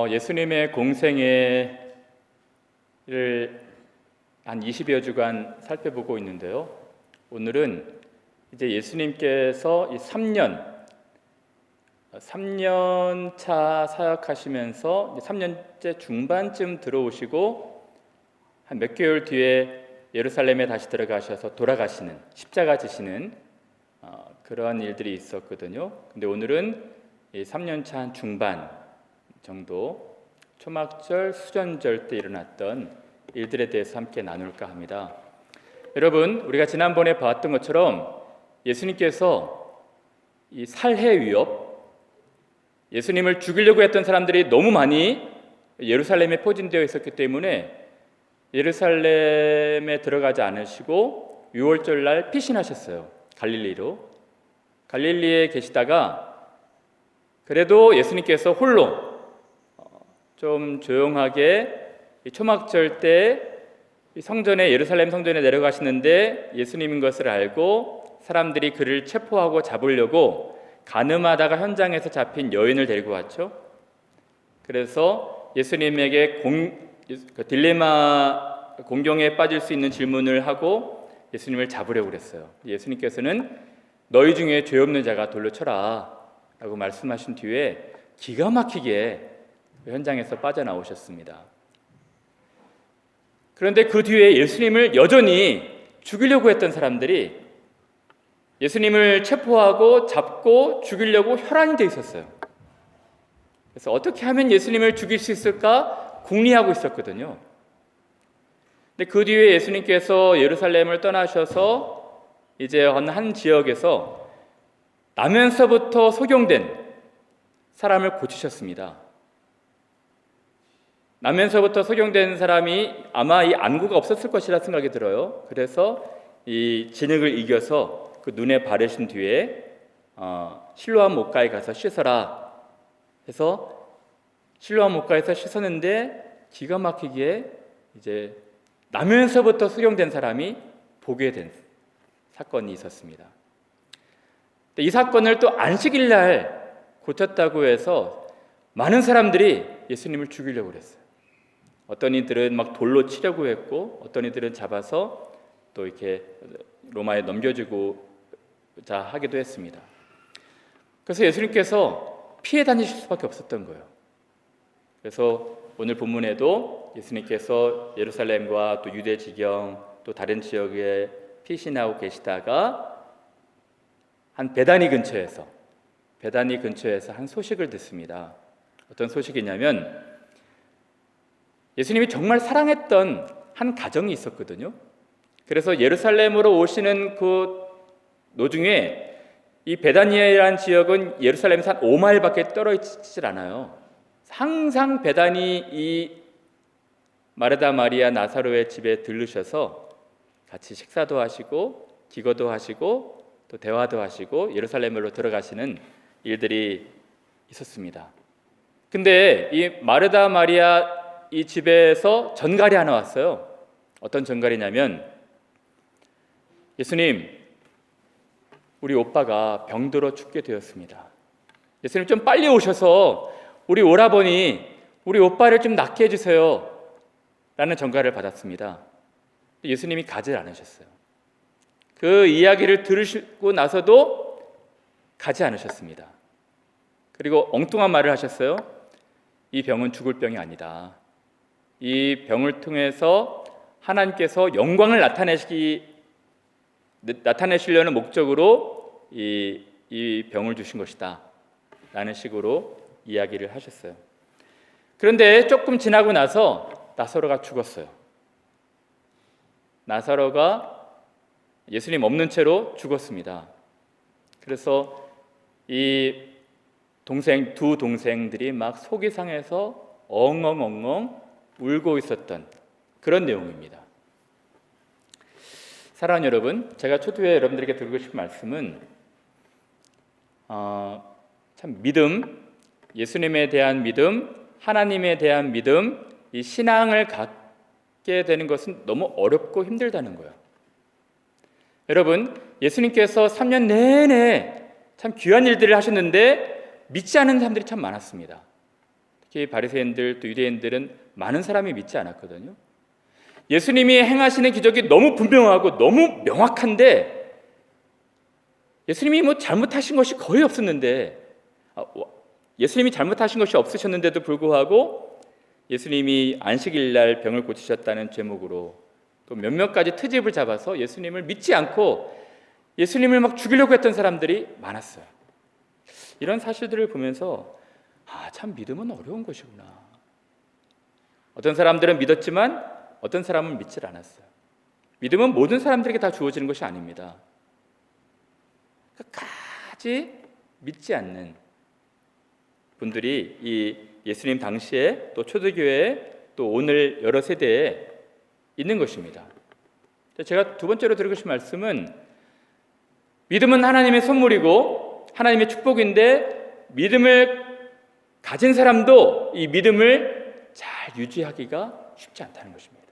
예수님의 공생애를 한 20여 주간 살펴보고 있는데요. 오늘은 이제 예수님께서 이 3년 차 사역하시면서 3년째 중반쯤 들어오시고 한 몇 개월 뒤에 예루살렘에 다시 들어가셔서 돌아가시는, 십자가 지시는 그러한 일들이 있었거든요. 근데 오늘은 이 3년 차 한 중반 정도 초막절, 수전절 때 일어났던 일들에 대해서 함께 나눌까 합니다. 여러분, 우리가 지난번에 봤던 것처럼 예수님께서 이 살해 위협, 예수님을 죽이려고 했던 사람들이 너무 많이 예루살렘에 포진되어 있었기 때문에 예루살렘에 들어가지 않으시고 6월절 날 피신하셨어요. 갈릴리로. 갈릴리에 계시다가 그래도 예수님께서 홀로 좀 조용하게 초막절 때 성전에, 예루살렘 성전에 내려가시는데 예수님인 것을 알고 사람들이 그를 체포하고 잡으려고 가늠하다가 현장에서 잡힌 여인을 데리고 왔죠. 그래서 예수님에게 딜레마, 공경에 빠질 수 있는 질문을 하고 예수님을 잡으려고 그랬어요. 예수님께서는 너희 중에 죄 없는 자가 돌로 쳐라 라고 말씀하신 뒤에 기가 막히게 현장에서 빠져나오셨습니다. 그런데 그 뒤에 예수님을 여전히 죽이려고 했던 사람들이 예수님을 체포하고 잡고 죽이려고 혈안이 돼 있었어요. 그래서 어떻게 하면 예수님을 죽일 수 있을까 궁리하고 있었거든요. 근데 그 뒤에 예수님께서 예루살렘을 떠나셔서 이제 한 지역에서 나면서부터 소경된 사람을 고치셨습니다. 나면서부터 소경된 사람이 아마 이 안구가 없었을 것이라 생각이 들어요. 그래서 이 진흙을 이겨서 그 눈에 바르신 뒤에 실로암 목가에 가서 씻어라 해서 실로암 목가에서 씻었는데 기가 막히게 이제 나면서부터 소경된 사람이 보게 된 사건이 있었습니다. 이 사건을 또 안식일 날 고쳤다고 해서 많은 사람들이 예수님을 죽이려고 그랬어요. 어떤 이들은 막 돌로 치려고 했고 어떤 이들은 잡아서 또 이렇게 로마에 넘겨주고자 하기도 했습니다. 그래서 예수님께서 피해 다니실 수밖에 없었던 거예요. 그래서 오늘 본문에도 예수님께서 예루살렘과 또 유대 지경 또 다른 지역에 피신하고 계시다가 한 베다니 근처에서 한 소식을 듣습니다. 어떤 소식이냐면 예수님이 정말 사랑했던 한 가정이 있었거든요. 그래서 예루살렘으로 오시는 그 노중에 이 베다니아라는 지역은 예루살렘에서 한 5마일밖에 떨어지질 않아요. 항상 베다니 이 마르다, 마리아, 나사로의 집에 들르셔서 같이 식사도 하시고 기거도 하시고 또 대화도 하시고 예루살렘으로 들어가시는 일들이 있었습니다. 근데 이 마르다, 마리아 이 집에서 전갈이 하나 왔어요. 어떤 전갈이냐면 예수님, 우리 오빠가 병들어 죽게 되었습니다. 예수님 좀 빨리 오셔서 우리 오라버니, 우리 오빠를 좀 낫게 해주세요 라는 전갈을 받았습니다. 예수님이 가지 않으셨어요. 그 이야기를 들으시고 나서도 가지 않으셨습니다. 그리고 엉뚱한 말을 하셨어요. 이 병은 죽을 병이 아니다. 이 병을 통해서 하나님께서 영광을 나타내시려는 목적으로 이 병을 주신 것이다 라는 식으로 이야기를 하셨어요. 그런데 조금 지나고 나서 나사로가 죽었어요. 나사로가 예수님 없는 채로 죽었습니다. 그래서 이 두 동생들이 막 속이 상해서 엉엉엉엉 울고 있었던 그런 내용입니다. 사랑하는 여러분, 제가 초두에 여러분들에게 드리고 싶은 말씀은 참 믿음, 예수님에 대한 믿음, 하나님에 대한 믿음, 이 신앙을 갖게 되는 것은 너무 어렵고 힘들다는 거예요. 여러분, 예수님께서 3년 내내 참 귀한 일들을 하셨는데 믿지 않는 사람들이 참 많았습니다. 특히 바리새인들 또 유대인들은 많은 사람이 믿지 않았거든요. 예수님이 행하시는 기적이 너무 분명하고 너무 명확한데 예수님이 뭐 잘못하신 것이 거의 없었는데 예수님이 잘못하신 것이 없으셨는데도 불구하고 예수님이 안식일 날 병을 고치셨다는 제목으로 또 몇몇 가지 트집을 잡아서 예수님을 믿지 않고 예수님을 막 죽이려고 했던 사람들이 많았어요. 이런 사실들을 보면서 참 믿음은 어려운 것이구나. 어떤 사람들은 믿었지만 어떤 사람은 믿질 않았어요. 믿음은 모든 사람들에게 다 주어지는 것이 아닙니다. 끝까지 믿지 않는 분들이 이 예수님 당시에 또 초대교회에 또 오늘 여러 세대에 있는 것입니다. 제가 두 번째로 드리고 싶은 말씀은 믿음은 하나님의 선물이고 하나님의 축복인데 믿음을 가진 사람도 이 믿음을 잘 유지하기가 쉽지 않다는 것입니다.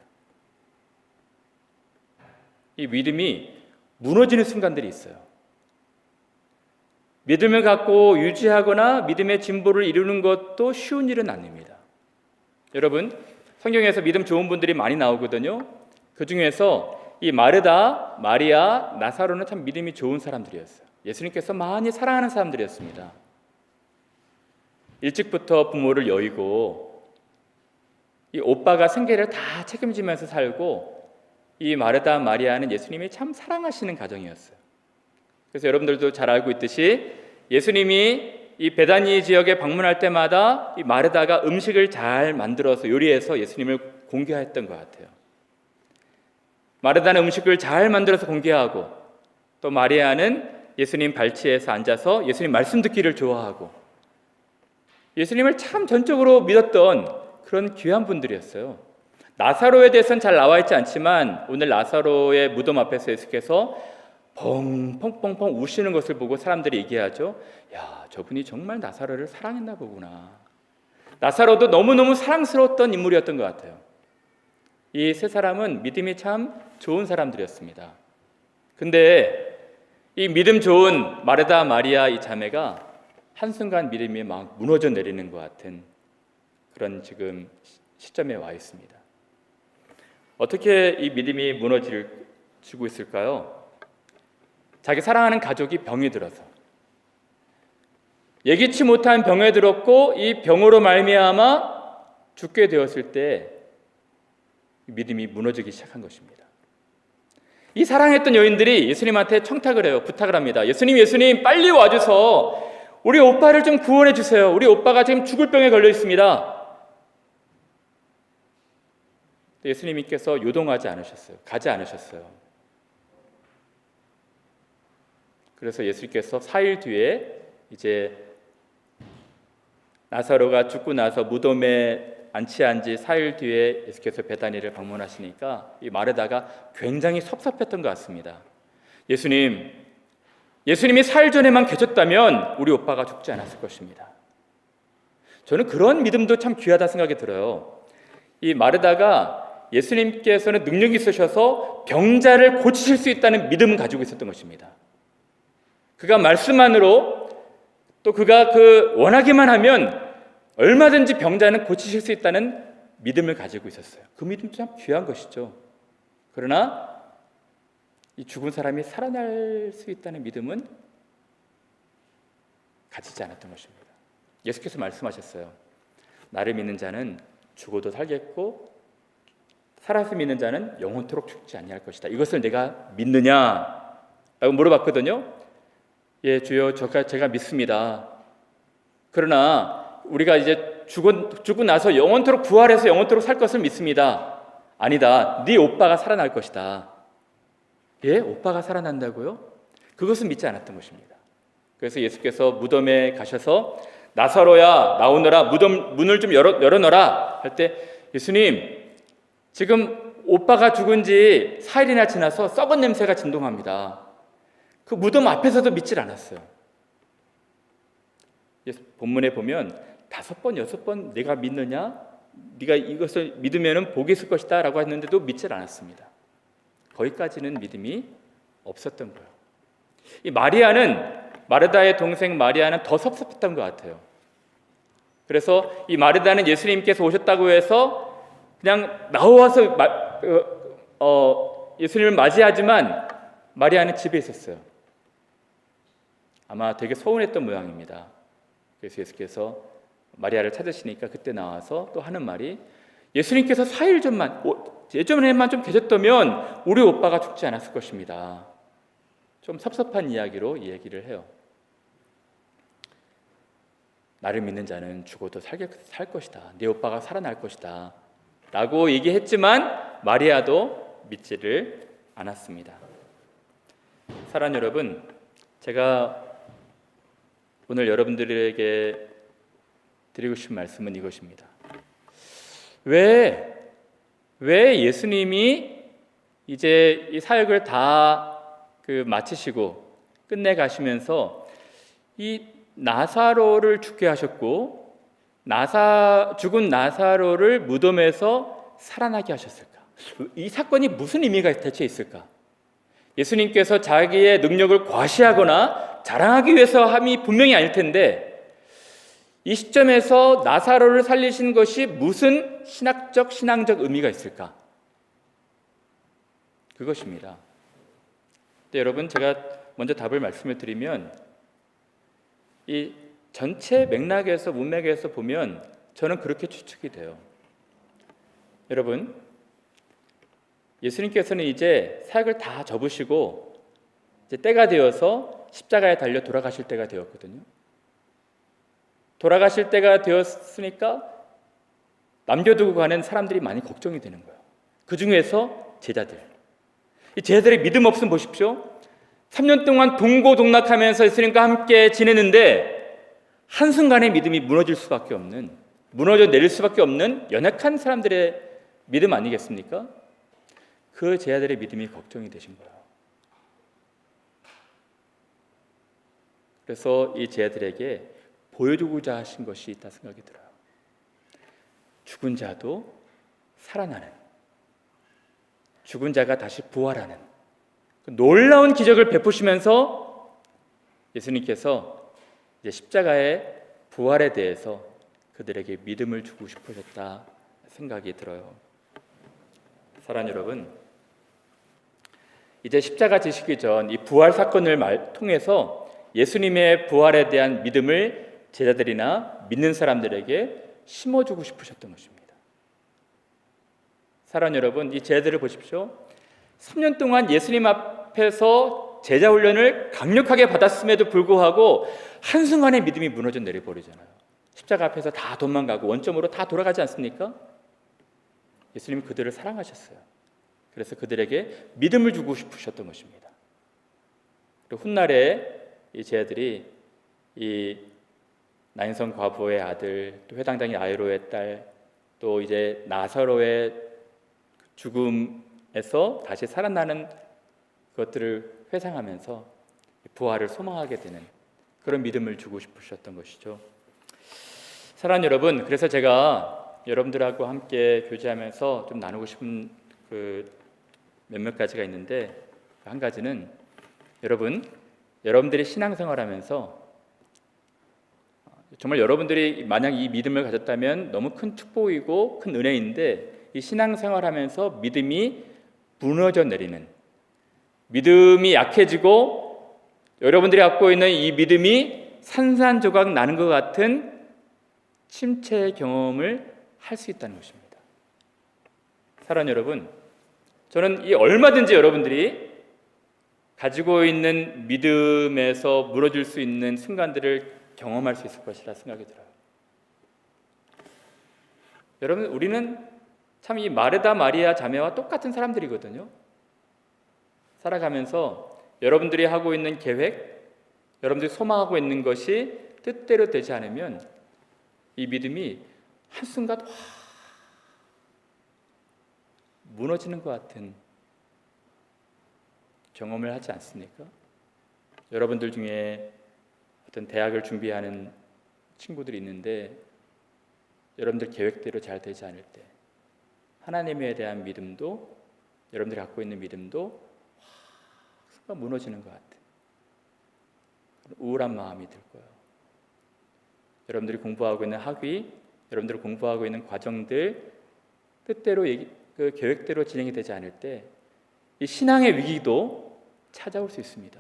이 믿음이 무너지는 순간들이 있어요. 믿음을 갖고 유지하거나 믿음의 진보를 이루는 것도 쉬운 일은 아닙니다. 여러분, 성경에서 믿음 좋은 분들이 많이 나오거든요. 그 중에서 이 마르다, 마리아, 나사로는 참 믿음이 좋은 사람들이었어요. 예수님께서 많이 사랑하는 사람들이었습니다. 일찍부터 부모를 여의고 이 오빠가 생계를 다 책임지면서 살고 이 마르다, 마리아는 예수님이 참 사랑하시는 가정이었어요. 그래서 여러분들도 잘 알고 있듯이 예수님이 이 베다니 지역에 방문할 때마다 이 마르다가 음식을 잘 만들어서 요리해서 예수님을 공개했던 것 같아요. 마르다는 음식을 잘 만들어서 공개하고 또 마리아는 예수님 발치에서 앉아서 예수님 말씀 듣기를 좋아하고 예수님을 참 전적으로 믿었던 그런 귀한 분들이었어요. 나사로에 대해서는 잘 나와 있지 않지만 오늘 나사로의 무덤 앞에서 예수께서 펑펑펑펑 우시는 것을 보고 사람들이 얘기하죠. 야, 저분이 정말 나사로를 사랑했나 보구나. 나사로도 너무너무 사랑스러웠던 인물이었던 것 같아요. 이 세 사람은 믿음이 참 좋은 사람들이었습니다. 근데 이 믿음 좋은 마르다, 마리아 이 자매가 한순간 믿음이 막 무너져 내리는 것 같은 그런 시점에 와 있습니다. 어떻게 이 믿음이 무너지고 있을까요? 자기 사랑하는 가족이 병이 들어서 예기치 못한 병에 들었고 이 병으로 말미암아 죽게 되었을 때 믿음이 무너지기 시작한 것입니다. 이 사랑했던 여인들이 예수님한테 청탁을 해요. 부탁을 합니다. 예수님 빨리 와줘서 우리 오빠를 좀 구원해 주세요. 우리 오빠가 지금 죽을 병에 걸려 있습니다. 예수님께서 요동하지 않으셨어요. 가지 않으셨어요. 그래서 예수님께서 4일 뒤에 이제 나사로가 죽고 나서 무덤에 안치한 지 4일 뒤에 예수께서 베다니를 방문하시니까 이 마르다가 굉장히 섭섭했던 것 같습니다. 예수님이 4일 전에만 계셨다면 우리 오빠가 죽지 않았을 것입니다. 저는 그런 믿음도 참 귀하다 생각이 들어요. 이 마르다가 예수님께서는 능력이 있으셔서 병자를 고치실 수 있다는 믿음을 가지고 있었던 것입니다. 그가 말씀만으로 또 그가 원하기만 하면 얼마든지 병자는 고치실 수 있다는 믿음을 가지고 있었어요. 그 믿음도 참 귀한 것이죠. 그러나 이 죽은 사람이 살아날 수 있다는 믿음은 가지지 않았던 것입니다. 예수께서 말씀하셨어요. 나를 믿는 자는 죽어도 살겠고 살아서 믿는 자는 영원토록 죽지 아니할 것이다. 이것을 내가 믿느냐? 라고 물어봤거든요. 예, 주여, 제가 믿습니다. 그러나 우리가 이제 죽고 나서 영원토록 부활해서 영원토록 살 것을 믿습니다. 아니다. 네 오빠가 살아날 것이다. 예? 오빠가 살아난다고요? 그것은 믿지 않았던 것입니다. 그래서 예수께서 무덤에 가셔서 나사로야 나오너라, 무덤 문을 좀 열어놔라 할 때 예수님, 지금 오빠가 죽은 지 4일이나 지나서 썩은 냄새가 진동합니다. 그 무덤 앞에서도 믿질 않았어요. 본문에 보면 5번, 6번 내가 믿느냐? 네가 이것을 믿으면 복이 있을 것이다 라고 했는데도 믿질 않았습니다. 거기까지는 믿음이 없었던 거예요. 이 마르다의 동생 마리아는 더 섭섭했던 것 같아요. 그래서 이 마르다는 예수님께서 오셨다고 해서 그냥 나와서 예수님을 맞이하지만 마리아는 집에 있었어요. 아마 되게 서운했던 모양입니다. 그래서 예수께서 마리아를 찾으시니까 그때 나와서 또 하는 말이, 예수님께서 4일 전만, 예전에만 좀 계셨다면 우리 오빠가 죽지 않았을 것입니다. 좀 섭섭한 이야기로 이 얘기를 해요. 나를 믿는 자는 죽어도 살 것이다. 네 오빠가 살아날 것이다. 라고 얘기했지만 마리아도 믿지를 않았습니다. 사랑하는 여러분, 제가 오늘 여러분들에게 드리고 싶은 말씀은 이것입니다. 왜 예수님이 이제 이 사역을 다 마치시고 끝내 가시면서 이 나사로를 죽게 하셨고 죽은 나사로를 무덤에서 살아나게 하셨을까? 이 사건이 무슨 의미가 대체 있을까? 예수님께서 자기의 능력을 과시하거나 자랑하기 위해서 함이 분명히 아닐 텐데, 이 시점에서 나사로를 살리신 것이 무슨 신앙적 의미가 있을까? 그것입니다. 근데 여러분, 제가 먼저 답을 말씀을 드리면, 이 전체 맥락에서 문맥에서 보면 저는 그렇게 추측이 돼요. 여러분, 예수님께서는 이제 사역을 다 접으시고 이제 때가 되어서 십자가에 달려 돌아가실 때가 되었거든요. 돌아가실 때가 되었으니까 남겨두고 가는 사람들이 많이 걱정이 되는 거예요. 그 중에서 제자들. 이 제자들의 믿음 없음 보십시오. 3년 동안 동고동락하면서 예수님과 함께 지내는데 한순간에 믿음이 무너져 내릴 수밖에 없는 연약한 사람들의 믿음 아니겠습니까? 그 제자들의 믿음이 걱정이 되신 거예요. 그래서 이 제자들에게 보여주고자 하신 것이 있다 생각이 들어요. 죽은 자도 살아나는, 죽은 자가 다시 부활하는 놀라운 기적을 베푸시면서 예수님께서 이제 십자가의 부활에 대해서 그들에게 믿음을 주고 싶으셨다 생각이 들어요. 사랑하는 여러분, 이제 십자가 지시기 전 이 부활 사건을 통해서 예수님의 부활에 대한 믿음을 제자들이나 믿는 사람들에게 심어주고 싶으셨던 것입니다. 사랑하는 여러분, 이 제자들을 보십시오. 3년 동안 예수님 앞에서 제자 훈련을 강력하게 받았음에도 불구하고 한순간에 믿음이 무너져 내려버리잖아요. 십자가 앞에서 다 도망가고 원점으로 다 돌아가지 않습니까? 예수님이 그들을 사랑하셨어요. 그래서 그들에게 믿음을 주고 싶으셨던 것입니다. 그리고 훗날에 이 제자들이 이 나인성 과부의 아들, 또 회당장인 야이로의 딸, 또 이제 나사로의 죽음에서 다시 살아나는 것들을 회상하면서 부활을 소망하게 되는 그런 믿음을 주고 싶으셨던 것이죠. 사랑하는 여러분, 그래서 제가 여러분들하고 함께 교제하면서 좀 나누고 싶은 몇몇 가지가 있는데, 한 가지는 여러분들이 신앙생활하면서 정말 여러분들이 만약 이 믿음을 가졌다면 너무 큰 축복이고 큰 은혜인데, 이 신앙생활하면서 믿음이 무너져 내리는, 믿음이 약해지고 여러분들이 갖고 있는 이 믿음이 산산조각 나는 것 같은 침체 경험을 할 수 있다는 것입니다. 사랑하는 여러분, 저는 이 얼마든지 여러분들이 가지고 있는 믿음에서 무너질 수 있는 순간들을 경험할 수 있을 것이라 생각이 들어요. 여러분, 우리는 참 이 마르다 마리아 자매와 똑같은 사람들이거든요. 살아가면서 여러분들이 하고 있는 계획, 여러분들이 소망하고 있는 것이 뜻대로 되지 않으면 이 믿음이 한순간 무너지는 것 같은 경험을 하지 않습니까? 여러분들 중에 어떤 대학을 준비하는 친구들이 있는데, 여러분들 계획대로 잘 되지 않을 때 하나님에 대한 믿음도, 여러분들이 갖고 있는 믿음도 순간 무너지는 것 같은 우울한 마음이 들 거예요. 여러분들이 공부하고 있는 학위, 여러분들이 공부하고 있는 과정들 뜻대로 그 계획대로 진행이 되지 않을 때 이 신앙의 위기도 찾아올 수 있습니다.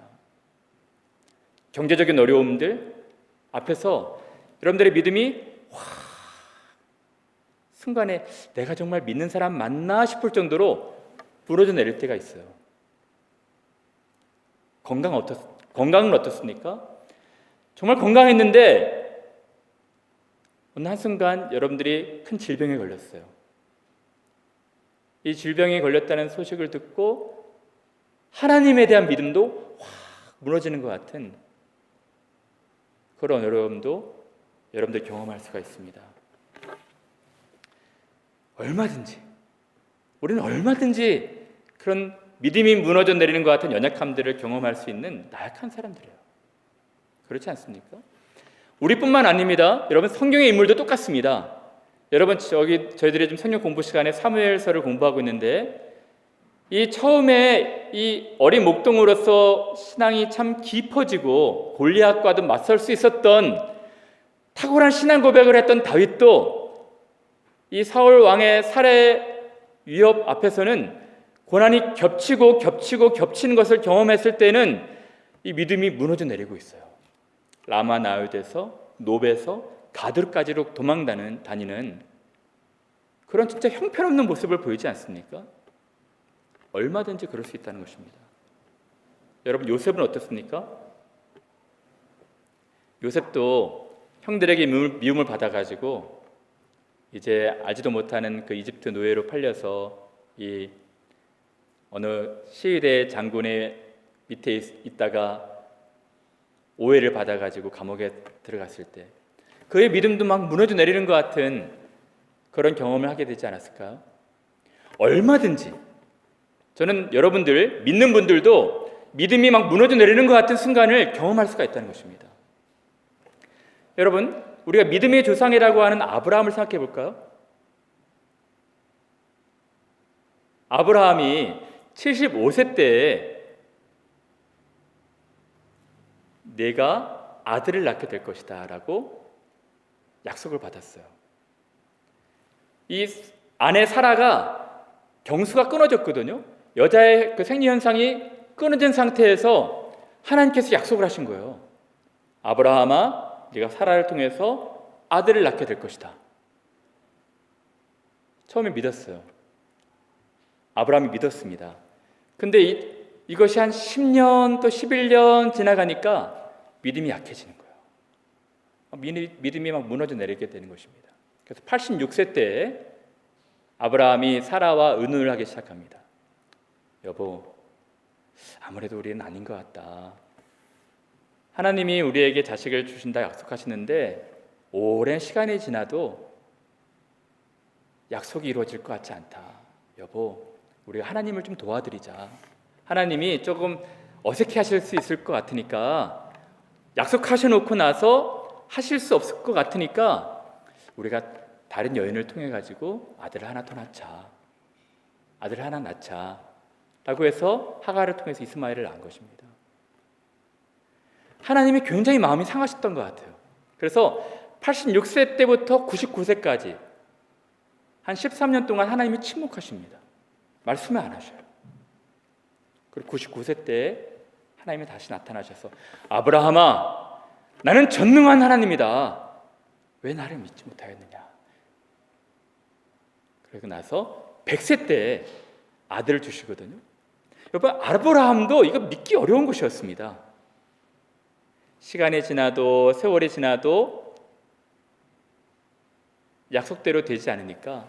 경제적인 어려움들 앞에서 여러분들의 믿음이 순간에 내가 정말 믿는 사람 맞나 싶을 정도로 무너져 내릴 때가 있어요. 건강은 어떻습니까? 정말 건강했는데 어느 한순간 여러분들이 큰 질병에 걸렸어요. 이 질병에 걸렸다는 소식을 듣고 하나님에 대한 믿음도 확 무너지는 것 같은 그런 어려움도 여러분들 경험할 수가 있습니다. 우리는 얼마든지 그런 믿음이 무너져 내리는 것 같은 연약함들을 경험할 수 있는 나약한 사람들이에요. 그렇지 않습니까? 우리뿐만 아닙니다. 여러분, 성경의 인물도 똑같습니다. 여러분, 저희들이 지금 성경 공부 시간에 사무엘서를 공부하고 있는데 이 처음에 이 어린 목동으로서 신앙이 참 깊어지고 골리앗과도 맞설 수 있었던 탁월한 신앙 고백을 했던 다윗도 이 사울 왕의 살해 위협 앞에서는 고난이 겹치는 것을 경험했을 때는 이 믿음이 무너져 내리고 있어요. 라마 나웃에서 노베에서 가드까지로 다니는 그런 진짜 형편없는 모습을 보이지 않습니까? 얼마든지 그럴 수 있다는 것입니다. 여러분, 요셉은 어떻습니까? 요셉도 형들에게 미움을 받아가지고 이제 알지도 못하는 그 이집트 노예로 팔려서 이 어느 시위대 장군의 밑에 있다가 오해를 받아가지고 감옥에 들어갔을 때 그의 믿음도 막 무너져 내리는 것 같은 그런 경험을 하게 되지 않았을까요? 얼마든지 저는 여러분들 믿는 분들도 믿음이 막 무너져 내리는 것 같은 순간을 경험할 수가 있다는 것입니다. 여러분, 우리가 믿음의 조상이라고 하는 아브라함을 생각해 볼까요? 아브라함이 75세 때에 내가 아들을 낳게 될 것이다 라고 약속을 받았어요. 이 아내 사라가 경수가 끊어졌거든요. 여자의 그 생리 현상이 끊어진 상태에서 하나님께서 약속을 하신 거예요. 아브라함아, 네가 사라를 통해서 아들을 낳게 될 것이다. 처음에 믿었어요. 아브라함이 믿었습니다. 근데 이것이 한 10년 또 11년 지나가니까 믿음이 약해지는 거예요. 믿음이 막 무너져 내리게 되는 것입니다. 그래서 86세 때에 아브라함이 사라와 의논을 하기 시작합니다. 여보, 아무래도 우리는 아닌 것 같다. 하나님이 우리에게 자식을 주신다 약속하시는데 오랜 시간이 지나도 약속이 이루어질 것 같지 않다. 여보, 우리가 하나님을 좀 도와드리자. 하나님이 조금 어색해 하실 수 있을 것 같으니까 약속하셔놓고 나서 하실 수 없을 것 같으니까 우리가 다른 여인을 통해 가지고 아들을 하나 더 낳자. 아들을 하나 낳자. 라고 해서 하가를 통해서 이스마엘을 낳은 것입니다. 하나님이 굉장히 마음이 상하셨던 것 같아요. 그래서 86세 때부터 99세까지 한 13년 동안 하나님이 침묵하십니다. 말씀을 안 하셔요. 그리고 99세 때 하나님이 다시 나타나셔서 아브라함아, 나는 전능한 하나님이다. 왜 나를 믿지 못하였느냐. 그리고 나서 100세 때 아들을 주시거든요. 여러분, 아브라함도 이거 믿기 어려운 것이었습니다. 시간이 지나도 세월이 지나도 약속대로 되지 않으니까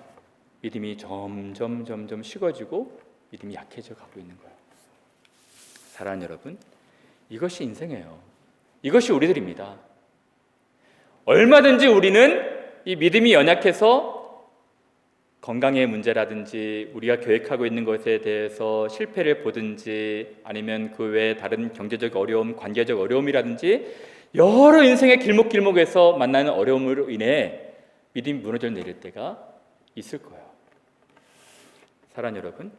믿음이 점점 식어지고 믿음이 약해져 가고 있는 거예요. 사랑하는 여러분, 이것이 인생이에요. 이것이 우리들입니다. 얼마든지 우리는 이 믿음이 연약해서 건강의 문제라든지 우리가 계획하고 있는 것에 대해서 실패를 보든지 아니면 그 외에 다른 경제적 어려움, 관계적 어려움이라든지 여러 인생의 길목길목에서 만나는 어려움으로 인해 믿음이 무너져 내릴 때가 있을 거예요. 사랑하는 여러분,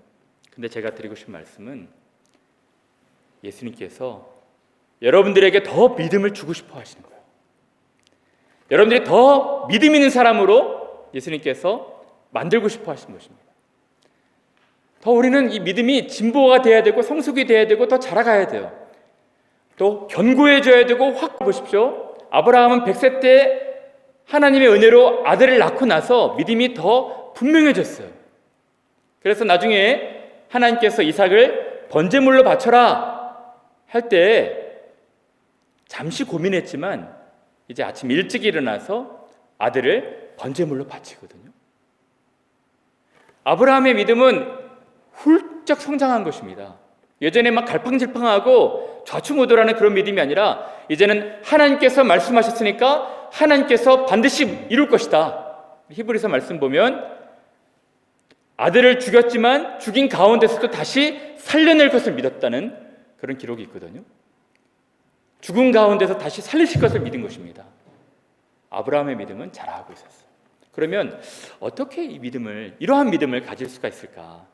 근데 제가 드리고 싶은 말씀은 예수님께서 여러분들에게 더 믿음을 주고 싶어 하시는 거예요. 여러분들이 더 믿음 있는 사람으로 예수님께서 만들고 싶어 하신 것입니다. 더 우리는 이 믿음이 진보가 돼야 되고 성숙이 돼야 되고 더 자라가야 돼요. 또 견고해져야 되고 확 보십시오. 아브라함은 100세 때 하나님의 은혜로 아들을 낳고 나서 믿음이 더 분명해졌어요. 그래서 나중에 하나님께서 이삭을 번제물로 바쳐라 할 때 잠시 고민했지만 이제 아침 일찍 일어나서 아들을 번제물로 바치거든요. 아브라함의 믿음은 훌쩍 성장한 것입니다. 예전에 막 갈팡질팡하고 좌충우돌하는 그런 믿음이 아니라 이제는 하나님께서 말씀하셨으니까 하나님께서 반드시 이룰 것이다. 히브리서 말씀 보면 아들을 죽였지만 죽인 가운데서도 다시 살려낼 것을 믿었다는 그런 기록이 있거든요. 죽은 가운데서 다시 살리실 것을 믿은 것입니다. 아브라함의 믿음은 자라고 있었어요. 그러면 어떻게 이러한 믿음을 가질 수가 있을까?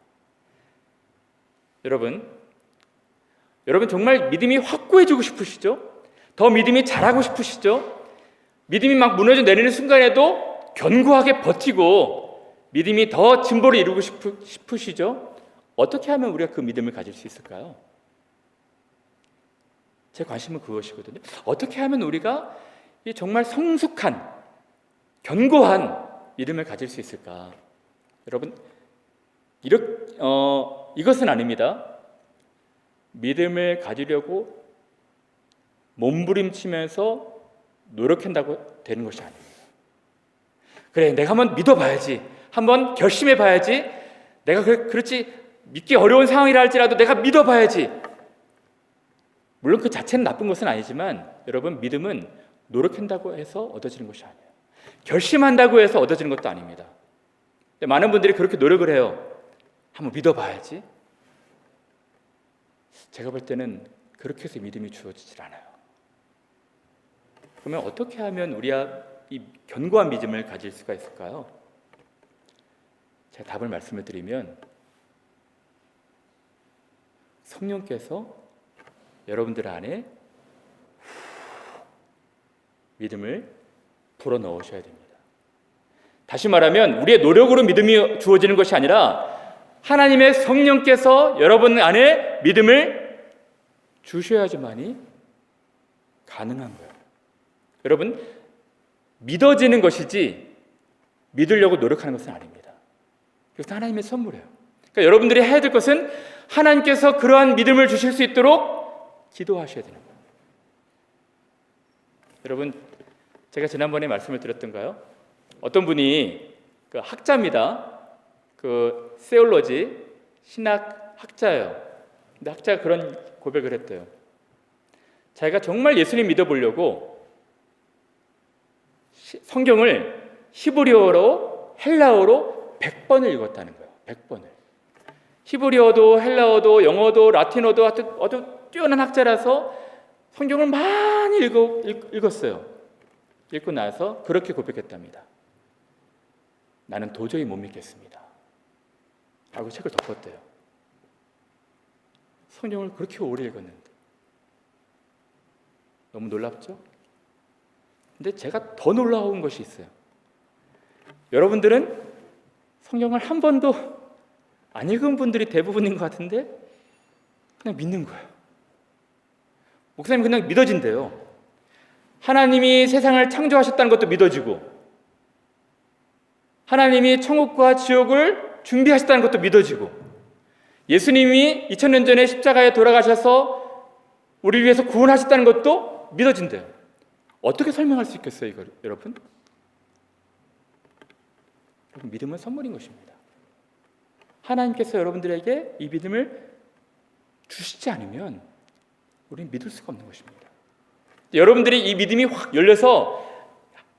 여러분 정말 믿음이 확고해지고 싶으시죠? 더 믿음이 자라고 싶으시죠? 믿음이 막 무너져 내리는 순간에도 견고하게 버티고 믿음이 더 진보를 이루고 싶으시죠? 어떻게 하면 우리가 그 믿음을 가질 수 있을까요? 제 관심은 그것이거든요. 어떻게 하면 우리가 정말 성숙한, 견고한 믿음을 가질 수 있을까? 여러분, 이것은 아닙니다. 믿음을 가지려고 몸부림치면서 노력한다고 되는 것이 아닙니다. 그래, 내가 한번 믿어봐야지. 한번 결심해봐야지. 내가 그렇지 믿기 어려운 상황이라 할지라도 내가 믿어봐야지. 물론 그 자체는 나쁜 것은 아니지만 여러분, 믿음은 노력한다고 해서 얻어지는 것이 아니에요. 결심한다고 해서 얻어지는 것도 아닙니다. 근데 많은 분들이 그렇게 노력을 해요. 한번 믿어봐야지. 제가 볼 때는 그렇게 해서 믿음이 주어지질 않아요. 그러면 어떻게 하면 우리가 이 견고한 믿음을 가질 수가 있을까요? 제가 답을 말씀을 드리면 성령께서 여러분들 안에 믿음을 불어넣으셔야 됩니다. 다시 말하면 우리의 노력으로 믿음이 주어지는 것이 아니라 하나님의 성령께서 여러분 안에 믿음을 주셔야지만이 가능한 거예요. 여러분, 믿어지는 것이지 믿으려고 노력하는 것은 아닙니다. 그것은 하나님의 선물이에요. 그러니까 여러분들이 해야 될 것은 하나님께서 그러한 믿음을 주실 수 있도록 기도하셔야 되는 거예요. 여러분, 제가 지난번에 말씀을 드렸던가요? 어떤 분이 그 학자입니다. 그 세올로지 신학 학자예요. 근데 학자가 그런 고백을 했대요. 자기가 정말 예수님 믿어보려고 성경을 히브리어로 헬라어로 100번을 읽었다는 거예요. 100번을. 히브리어도 헬라어도 영어도 라틴어도 아주 뛰어난 학자라서 성경을 많이 읽었어요. 읽고 나서 그렇게 고백했답니다. 나는 도저히 못 믿겠습니다. 라고 책을 덮었대요. 성경을 그렇게 오래 읽었는데. 너무 놀랍죠? 근데 제가 더 놀라운 것이 있어요. 여러분들은 성경을 한 번도 안 읽은 분들이 대부분인 것 같은데 그냥 믿는 거예요. 목사님 그냥 믿어진대요. 하나님이 세상을 창조하셨다는 것도 믿어지고 하나님이 천국과 지옥을 준비하셨다는 것도 믿어지고 예수님이 2000년 전에 십자가에 돌아가셔서 우리를 위해서 구원하셨다는 것도 믿어진대요. 어떻게 설명할 수 있겠어요, 이거 여러분? 믿음은 선물인 것입니다. 하나님께서 여러분들에게 이 믿음을 주시지 않으면 우리는 믿을 수가 없는 것입니다. 여러분들이 이 믿음이 확 열려서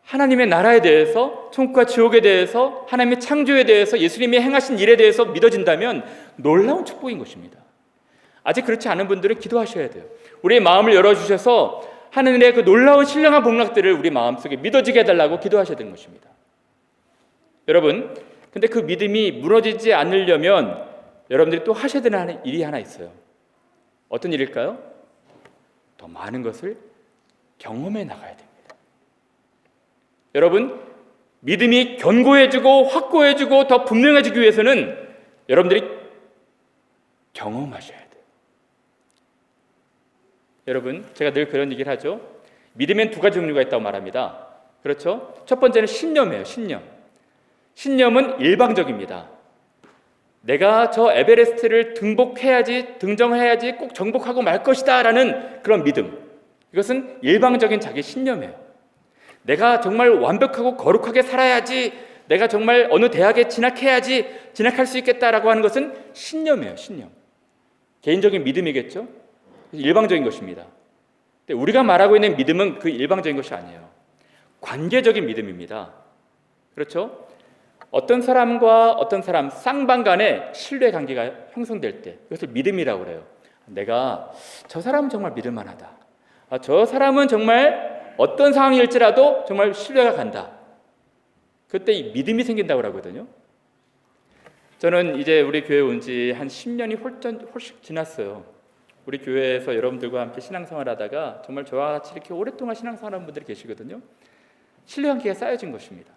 하나님의 나라에 대해서, 천국과 지옥에 대해서, 하나님의 창조에 대해서, 예수님이 행하신 일에 대해서 믿어진다면 놀라운 축복인 것입니다. 아직 그렇지 않은 분들은 기도하셔야 돼요. 우리의 마음을 열어주셔서 하늘의 그 놀라운 신령한 복락들을 우리 마음속에 믿어지게 해달라고 기도하셔야 되는 것입니다. 여러분, 근데 그 믿음이 무너지지 않으려면 여러분들이 또 하셔야 되는 일이 하나 있어요. 어떤 일일까요? 더 많은 것을 경험해 나가야 됩니다. 여러분, 믿음이 견고해지고 확고해지고 더 분명해지기 위해서는 여러분들이 경험하셔야 돼요. 여러분, 제가 늘 그런 얘기를 하죠. 믿음엔 두 가지 종류가 있다고 말합니다. 그렇죠? 첫 번째는 신념이에요. 신념은 일방적입니다. 내가 저 에베레스트를 등정해야지 꼭 정복하고 말 것이다 라는 그런 믿음. 이것은 일방적인 자기 신념이에요. 내가 정말 완벽하고 거룩하게 살아야지, 내가 정말 어느 대학에 진학할 수 있겠다라고 하는 것은 신념이에요. 신념. 개인적인 믿음이겠죠? 일방적인 것입니다. 근데 우리가 말하고 있는 믿음은 그 일방적인 것이 아니에요. 관계적인 믿음입니다. 그렇죠? 어떤 사람과 어떤 사람 쌍방 간의 신뢰 관계가 형성될 때 그것을 믿음이라고 그래요. 내가 저 사람은 정말 믿을 만하다. 저 사람은 정말 어떤 상황일지라도 정말 신뢰가 간다. 그때 이 믿음이 생긴다고 하거든요. 저는 이제 우리 교회 온 지 한 10년이 훨씬 지났어요. 우리 교회에서 여러분들과 함께 신앙생활 하다가 정말 저와 같이 이렇게 오랫동안 신앙생활하는 분들이 계시거든요. 신뢰관계가 쌓여진 것입니다.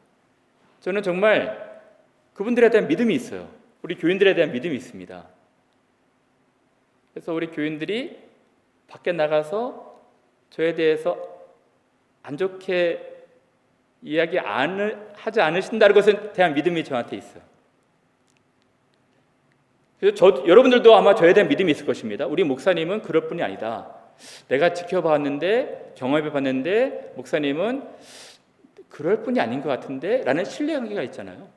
저는 정말 그분들에 대한 믿음이 있어요. 우리 교인들에 대한 믿음이 있습니다. 그래서 우리 교인들이 밖에 나가서 저에 대해서 안 좋게 하지 않으신다는 것에 대한 믿음이 저한테 있어요. 그래서 여러분들도 아마 저에 대한 믿음이 있을 것입니다. 우리 목사님은 그럴 뿐이 아니다. 내가 지켜봤는데, 경험해봤는데 목사님은 그럴 뿐이 아닌 것 같은데 라는 신뢰관계가 있잖아요.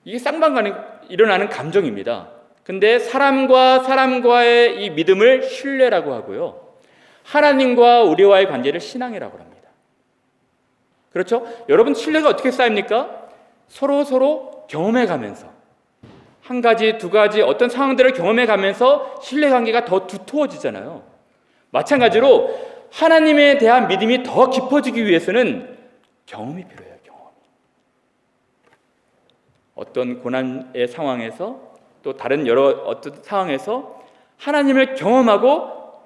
이게 쌍방간에 일어나는 감정입니다. 근데 사람과 사람과의 이 믿음을 신뢰라고 하고요, 하나님과 우리와의 관계를 신앙이라고 합니다. 그렇죠? 여러분, 신뢰가 어떻게 쌓입니까? 서로 경험해가면서, 한 가지, 두 가지 어떤 상황들을 경험해가면서 신뢰관계가 더 두터워지잖아요. 마찬가지로 하나님에 대한 믿음이 더 깊어지기 위해서는 경험이 필요해요. 경험. 어떤 고난의 상황에서 또 다른 어떤 상황에서 하나님을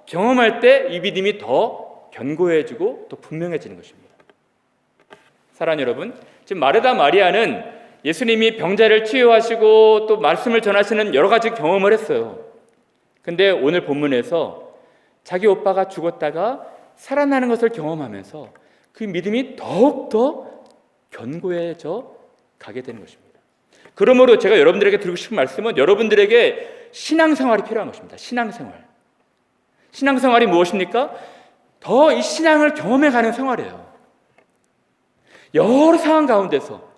경험할 때 이 믿음이 더 견고해지고 또 분명해지는 것입니다. 사랑하는 여러분, 지금 마르다 마리아는 예수님이 병자를 치유하시고 또 말씀을 전하시는 여러 가지 경험을 했어요. 근데 오늘 본문에서 자기 오빠가 죽었다가 살아나는 것을 경험하면서 그 믿음이 더욱더 견고해져 가게 되는 것입니다. 그러므로 제가 여러분들에게 드리고 싶은 말씀은 여러분들에게 신앙생활이 필요한 것입니다. 신앙생활이 무엇입니까? 더 이 신앙을 경험해가는 생활이에요. 여러 상황 가운데서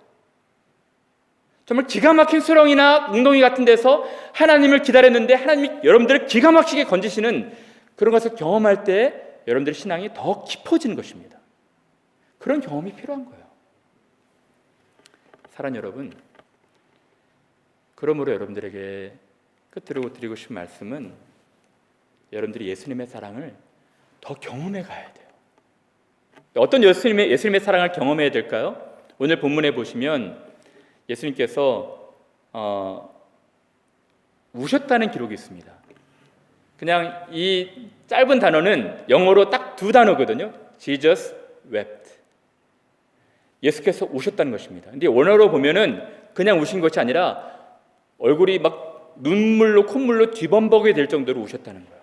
정말 기가 막힌 수렁이나 웅덩이 같은 데서 하나님을 기다렸는데 하나님이 여러분들을 기가 막히게 건지시는 그런 것을 경험할 때 여러분들의 신앙이 더 깊어지는 것입니다. 그런 경험이 필요한 거예요. 사랑하는 여러분, 그러므로 여러분들에게 끝으로 드리고 싶은 말씀은 여러분들이 예수님의 사랑을 더 경험해 가야 돼요. 어떤 예수님의 사랑을 경험해야 될까요? 오늘 본문에 보시면 예수님께서 우셨다는 기록이 있습니다. 그냥 이 짧은 단어는 영어로 딱 두 단어거든요. Jesus wept. 예수께서 우셨다는 것입니다. 근데 원어로 보면은 그냥 우신 것이 아니라 얼굴이 막 눈물로 콧물로 뒤범벅이 될 정도로 우셨다는 거예요.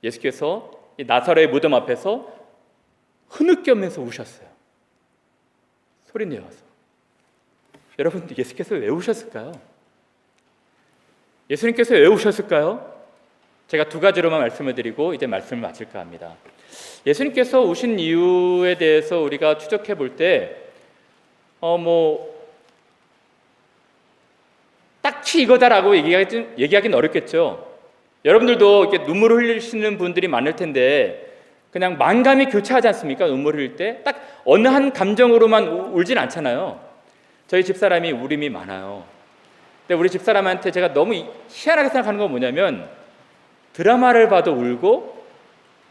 예수께서 이 나사로의 무덤 앞에서 흐느끼면서 우셨어요. 소리 내어서. 여러분, 예수께서 왜 우셨을까요? 예수님께서 왜 우셨을까요? 제가 두 가지로만 말씀을 드리고 이제 말씀을 마칠까 합니다. 예수님께서 우신 이유에 대해서 우리가 추적해 볼 때 딱히 이거다라고 얘기하기는 어렵겠죠. 여러분들도 이렇게 눈물을 흘리시는 분들이 많을 텐데 그냥 만감이 교차하지 않습니까? 눈물 흘릴 때 딱 어느 한 감정으로만 울진 않잖아요. 저희 집사람이 울음이 많아요. 근데 우리 집사람한테 제가 너무 희한하게 생각하는 건 뭐냐면 드라마를 봐도 울고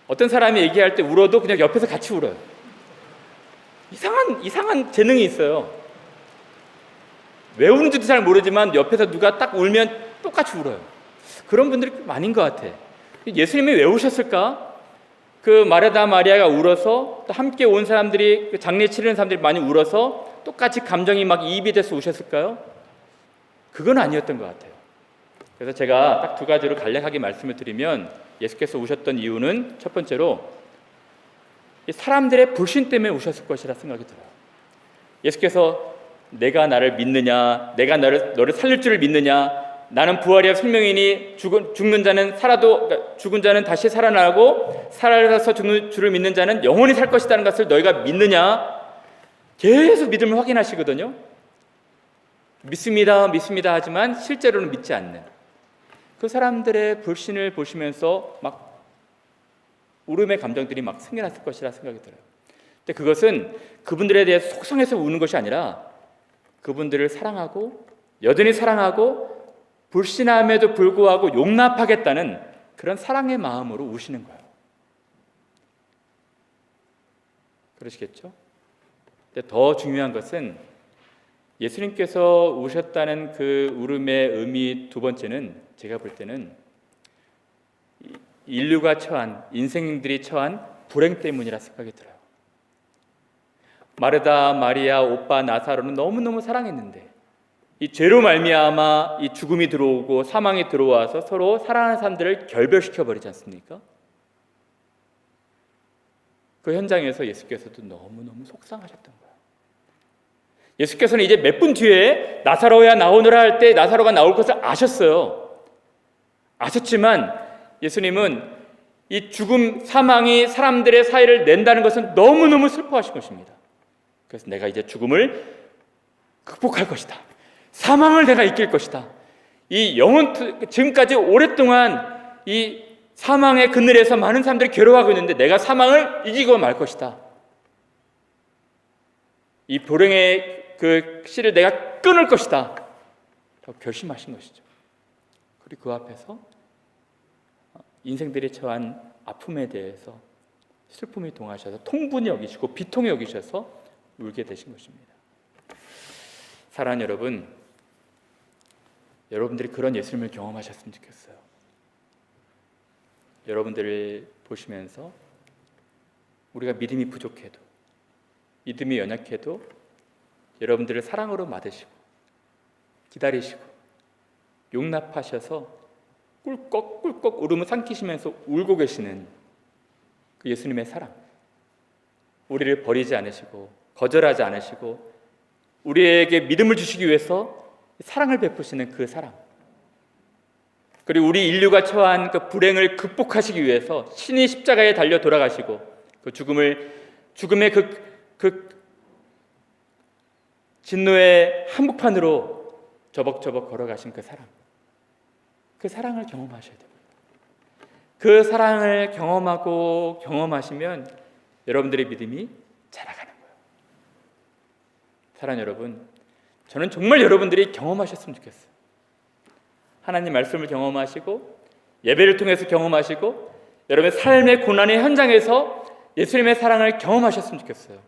어떤 사람이 얘기할 때 울어도 그냥 옆에서 같이 울어요. 이상한 재능이 있어요. 왜 우는지도 잘 모르지만 옆에서 누가 딱 울면 똑같이 울어요. 그런 분들이 많은 것 같아. 예수님이 왜 우셨을까? 그 마르다 마리아가 울어서 또 함께 온 사람들이, 그 장례 치르는 사람들이 많이 울어서 똑같이 감정이 막 이입이 돼서 우셨을까요? 그건 아니었던 것 같아요. 그래서 제가 딱 두 가지로 간략하게 말씀을 드리면, 예수께서 우셨던 이유는 첫 번째로 사람들의 불신 때문에 우셨을 것이라 생각이 들어요. 예수께서 내가 나를 믿느냐, 내가 너를 살릴 줄을 믿느냐, 나는 부활이야 생명이니 죽는 자는 살아도, 죽은 자는 다시 살아나고 살아서 죽는 줄을 믿는 자는 영원히 살 것이라는 것을 너희가 믿느냐, 계속 믿음을 확인하시거든요. 믿습니다 믿습니다 하지만 실제로는 믿지 않는 그 사람들의 불신을 보시면서 막 울음의 감정들이 막 생겨났을 것이라 생각이 들어요. 근데 그것은 그분들에 대해 속상해서 우는 것이 아니라 그분들을 사랑하고, 여전히 사랑하고, 불신함에도 불구하고 용납하겠다는 그런 사랑의 마음으로 우시는 거예요. 그러시겠죠? 근데 더 중요한 것은 예수님께서 우셨다는 그 울음의 의미 두 번째는, 제가 볼 때는 인류가 처한, 인생들이 처한 불행 때문이라 생각이 들어요. 마르다, 마리아, 오빠, 나사로는 너무너무 사랑했는데 이 죄로 말미암아 이 죽음이 들어오고 사망이 들어와서 서로 사랑하는 사람들을 결별시켜 버리지 않습니까? 그 현장에서 예수께서도 너무너무 속상하셨던 거예요. 예수께서는 이제 몇 분 뒤에 나사로야 나오너라 할 때 나사로가 나올 것을 아셨어요. 아셨지만 예수님은 이 죽음, 사망이 사람들의 사이를 낸다는 것은 너무너무 슬퍼하신 것입니다. 그래서 내가 이제 죽음을 극복할 것이다. 사망을 내가 이길 것이다. 이 지금까지 오랫동안 이 사망의 그늘에서 많은 사람들이 괴로워하고 있는데 내가 사망을 이기고 말 것이다. 이 불행의 그 씨를 내가 끊을 것이다. 라고 결심하신 것이죠. 그리고 그 앞에서 인생들이 처한 아픔에 대해서 슬픔이 동하셔서 통분히 여기시고 비통히 여기셔서 울게 되신 것입니다. 사랑하는 여러분, 여러분들이 그런 예수님을 경험하셨으면 좋겠어요. 여러분들을 보시면서 우리가 믿음이 부족해도, 믿음이 연약해도 여러분들을 사랑으로 받으시고 기다리시고 용납하셔서 꿀꺽꿀꺽 울음을 삼키시면서 울고 계시는 그 예수님의 사랑, 우리를 버리지 않으시고 거절하지 않으시고 우리에게 믿음을 주시기 위해서 사랑을 베푸시는 그 사랑, 그리고 우리 인류가 처한 그 불행을 극복하시기 위해서 신이 십자가에 달려 돌아가시고 그 죽음의 그 진노의 한복판으로 저벅저벅 걸어가신 그 사랑, 그 사랑을 경험하셔야 됩니다. 그 사랑을 경험하고 경험하시면 여러분들의 믿음이 자라가는 거예요. 사랑하는 여러분, 저는 정말 여러분들이 경험하셨으면 좋겠어요. 하나님 말씀을 경험하시고 예배를 통해서 경험하시고 여러분의 삶의 고난의 현장에서 예수님의 사랑을 경험하셨으면 좋겠어요.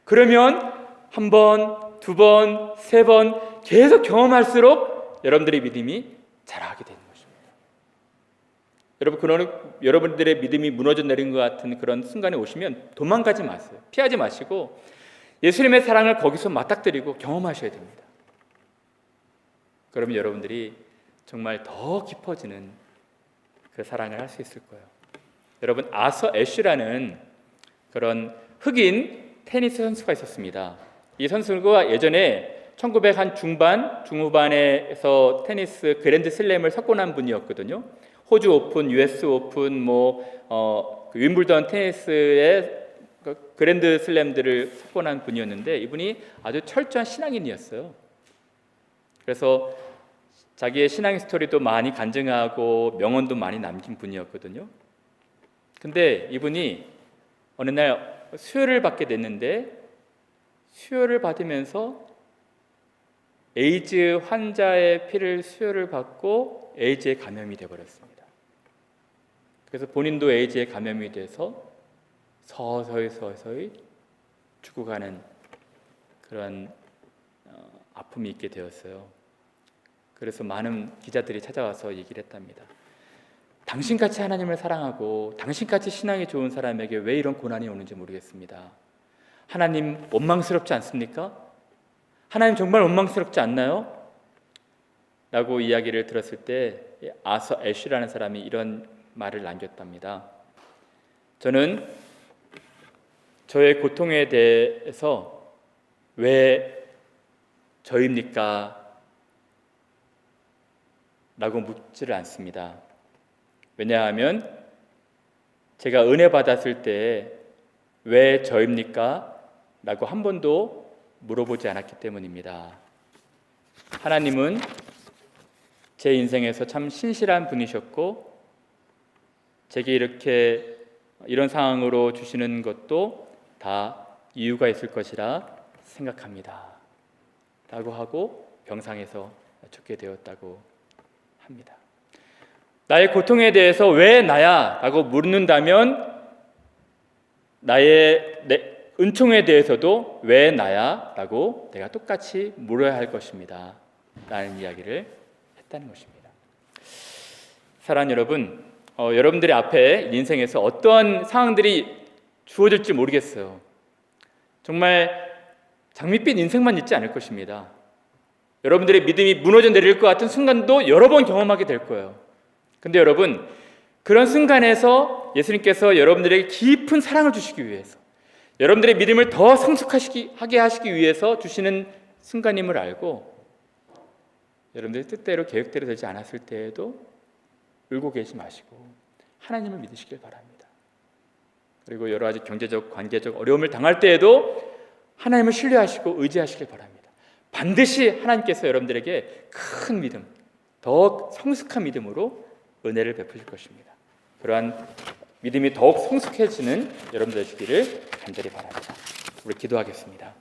그러면 한 번, 두 번, 세 번 계속 경험할수록 여러분들의 믿음이 자라게 되는 것입니다. 여러분, 여러분들의 믿음이 무너져 내린 것 같은 그런 순간에 오시면 도망가지 마세요. 피하지 마시고 예수님의 사랑을 거기서 맞닥뜨리고 경험하셔야 됩니다. 그러면 여러분들이 정말 더 깊어지는 그 사랑을 할 수 있을 거예요. 여러분, 아서 애쉬라는 그런 흑인 테니스 선수가 있었습니다. 이 선수가 예전에 1900 중후반에서 테니스 그랜드 슬램을 석권한 분이었거든요. 호주 오픈, US 오픈, 윈블던 테니스의 그랜드 슬램들을 석권한 분이었는데 이분이 아주 철저한 신앙인이었어요. 그래서 자기의 신앙 스토리도 많이 간증하고 명언도 많이 남긴 분이었거든요. 근데 이분이 어느 날 수혈을 받게 됐는데 수혈을 받으면서 에이즈 환자의 피를 수혈을 받고 에이즈에 감염이 되어버렸습니다. 그래서 본인도 에이즈에 감염이 돼서 서서히 죽어가는 그런 아픔이 있게 되었어요. 그래서 많은 기자들이 찾아와서 얘기를 했답니다. 당신같이 하나님을 사랑하고 당신같이 신앙이 좋은 사람에게 왜 이런 고난이 오는지 모르겠습니다. 하나님 원망스럽지 않습니까? 하나님 정말 원망스럽지 않나요? 라고 이야기를 들었을 때 아서 애쉬라는 사람이 이런 말을 남겼답니다. 저는 저의 고통에 대해서 왜 저입니까? 라고 묻지를 않습니다. 왜냐하면 제가 은혜 받았을 때 왜 저입니까? 라고 한 번도 물어보지 않았기 때문입니다. 하나님은 제 인생에서 참 신실한 분이셨고 제게 이런 상황으로 주시는 것도 다 이유가 있을 것이라 생각합니다. 라고 하고 병상에서 죽게 되었다고 합니다. 나의 고통에 대해서 왜 나야? 라고 묻는다면 내 은총에 대해서도 왜 나야? 라고 내가 똑같이 물어야 할 것입니다. 라는 이야기를 했다는 것입니다. 사랑하는 여러분, 여러분들의 앞에 인생에서 어떠한 상황들이 주어질지 모르겠어요. 정말 장밋빛 인생만 있지 않을 것입니다. 여러분들의 믿음이 무너져 내릴 것 같은 순간도 여러 번 경험하게 될 거예요. 근데 여러분, 그런 순간에서 예수님께서 여러분들에게 깊은 사랑을 주시기 위해서, 여러분들의 믿음을 더 성숙하게 하시기 위해서 주시는 순간임을 알고 여러분들의 뜻대로 계획대로 되지 않았을 때에도 울고 계시지 마시고 하나님을 믿으시길 바랍니다. 그리고 여러 가지 경제적, 관계적 어려움을 당할 때에도 하나님을 신뢰하시고 의지하시길 바랍니다. 반드시 하나님께서 여러분들에게 큰 믿음, 더 성숙한 믿음으로 은혜를 베푸실 것입니다. 그러한 믿음이 더욱 성숙해지는 여러분들 되시기를 간절히 바랍니다. 우리 기도하겠습니다.